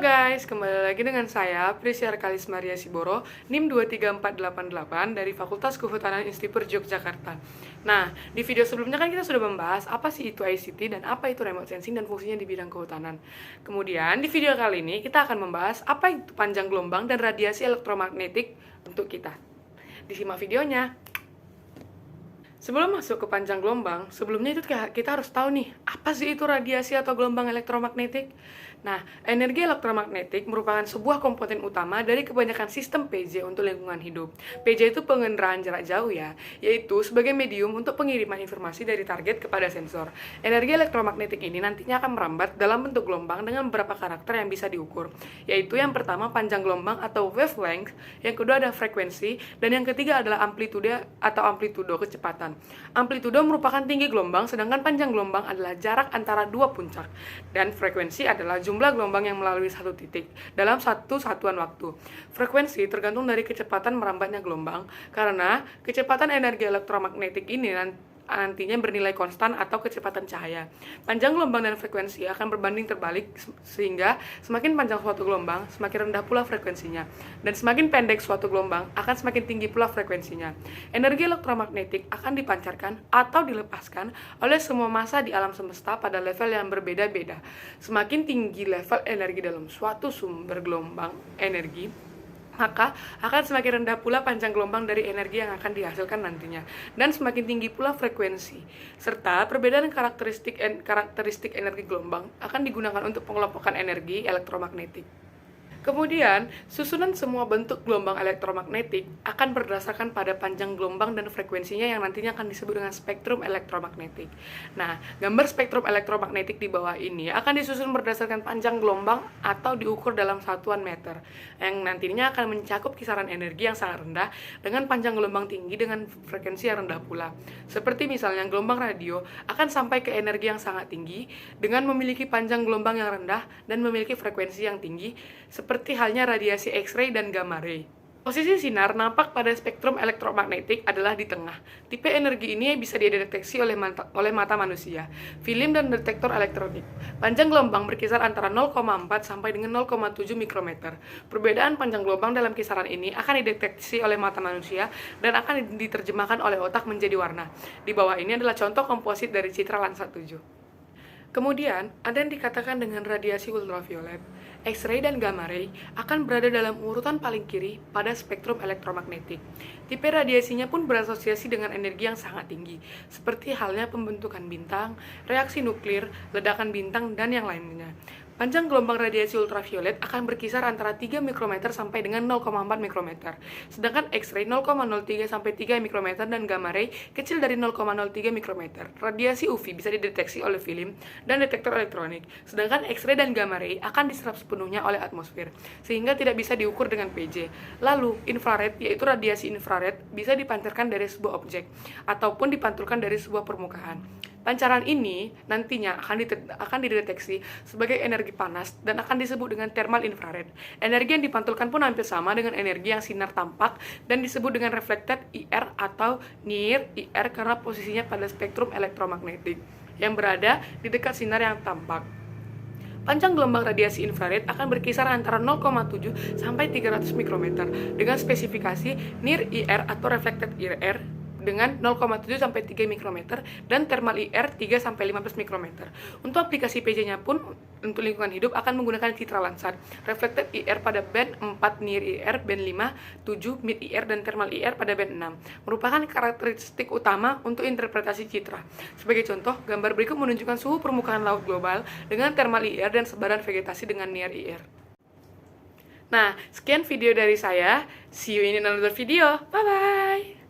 guys, kembali lagi dengan saya Prisya Kalis Maria Siboro, NIM 23488 dari Fakultas Kehutanan Institut Yogyakarta. Nah, di video sebelumnya kan kita sudah membahas apa sih itu ICT dan apa itu remote sensing dan fungsinya di bidang kehutanan. Kemudian di video kali ini kita akan membahas apa itu panjang gelombang dan radiasi elektromagnetik untuk kita. Disimak videonya. Sebelum masuk ke panjang gelombang, sebelumnya itu kita harus tahu nih, apa sih itu radiasi atau gelombang elektromagnetik? Nah, energi elektromagnetik merupakan sebuah komponen utama dari kebanyakan sistem PJ untuk lingkungan hidup. PJ itu pengenderaan jarak jauh ya, yaitu sebagai medium untuk pengiriman informasi dari target kepada sensor. Energi elektromagnetik ini nantinya akan merambat dalam bentuk gelombang dengan beberapa karakter yang bisa diukur, yaitu yang pertama panjang gelombang atau wavelength, yang kedua ada frekuensi, dan yang ketiga adalah amplitude atau amplitudo kecepatan. Amplitudo merupakan tinggi gelombang, sedangkan panjang gelombang adalah jarak antara dua puncak, dan frekuensi adalah jumlah gelombang yang melalui satu titik dalam satu satuan waktu. Frekuensi tergantung dari kecepatan merambatnya gelombang, karena kecepatan energi elektromagnetik ini nantinya bernilai konstan atau kecepatan cahaya. Panjang gelombang dan frekuensi akan berbanding terbalik, sehingga semakin panjang suatu gelombang, semakin rendah pula frekuensinya. Dan semakin pendek suatu gelombang, akan semakin tinggi pula frekuensinya. Energi elektromagnetik akan dipancarkan atau dilepaskan oleh semua massa di alam semesta pada level yang berbeda-beda. Semakin tinggi level energi dalam suatu sumber gelombang energi, maka akan semakin rendah pula panjang gelombang dari energi yang akan dihasilkan nantinya, dan semakin tinggi pula frekuensi. Serta perbedaan karakteristik energi gelombang akan digunakan untuk pengelompokan energi elektromagnetik. Kemudian, susunan semua bentuk gelombang elektromagnetik akan berdasarkan pada panjang gelombang dan frekuensinya yang nantinya akan disebut dengan spektrum elektromagnetik. Nah, gambar spektrum elektromagnetik di bawah ini akan disusun berdasarkan panjang gelombang atau diukur dalam satuan meter, yang nantinya akan mencakup kisaran energi yang sangat rendah dengan panjang gelombang tinggi dengan frekuensi yang rendah pula. Seperti misalnya gelombang radio akan sampai ke energi yang sangat tinggi dengan memiliki panjang gelombang yang rendah dan memiliki frekuensi yang tinggi, seperti halnya radiasi X-ray dan gamma ray. Posisi sinar nampak pada spektrum elektromagnetik adalah di tengah. Tipe energi ini bisa dideteksi oleh mata manusia, film dan detektor elektronik. Panjang gelombang berkisar antara 0,4 sampai dengan 0,7 mikrometer. Perbedaan panjang gelombang dalam kisaran ini akan dideteksi oleh mata manusia dan akan diterjemahkan oleh otak menjadi warna. Di bawah ini adalah contoh komposit dari citra Landsat 7. Kemudian, ada yang dikatakan dengan radiasi ultraviolet. X-ray dan gamma ray akan berada dalam urutan paling kiri pada spektrum elektromagnetik. Tipe radiasinya pun berasosiasi dengan energi yang sangat tinggi, seperti halnya pembentukan bintang, reaksi nuklir, ledakan bintang, dan yang lainnya. Panjang gelombang radiasi ultraviolet akan berkisar antara 3 mikrometer sampai dengan 0,4 mikrometer. Sedangkan X-ray 0,03 sampai 3 mikrometer dan gamma ray kecil dari 0,03 mikrometer. Radiasi UV bisa dideteksi oleh film dan detektor elektronik. Sedangkan X-ray dan gamma ray akan diserap sepenuhnya oleh atmosfer, sehingga tidak bisa diukur dengan PJ. Lalu, infrared, yaitu radiasi infrared, bisa dipancarkan dari sebuah objek ataupun dipantulkan dari sebuah permukaan. Pancaran ini nantinya akan dideteksi sebagai energi panas dan akan disebut dengan thermal infrared. Energi yang dipantulkan pun hampir sama dengan energi yang sinar tampak dan disebut dengan reflected IR atau near IR karena posisinya pada spektrum elektromagnetik yang berada di dekat sinar yang tampak. Panjang gelombang radiasi infrared akan berkisar antara 0,7 sampai 300 mikrometer dengan spesifikasi near IR atau reflected IR dengan 0,7 sampai 3 mikrometer dan thermal IR 3 sampai 15 mikrometer. Untuk aplikasi PJ-nya pun untuk lingkungan hidup akan menggunakan citra Landsat, reflected IR pada band 4, near IR band 5, 7 mid IR dan thermal IR pada band 6. Merupakan karakteristik utama untuk interpretasi citra. Sebagai contoh, gambar berikut menunjukkan suhu permukaan laut global dengan thermal IR dan sebaran vegetasi dengan near IR. Nah, sekian video dari saya. See you in another video. Bye bye.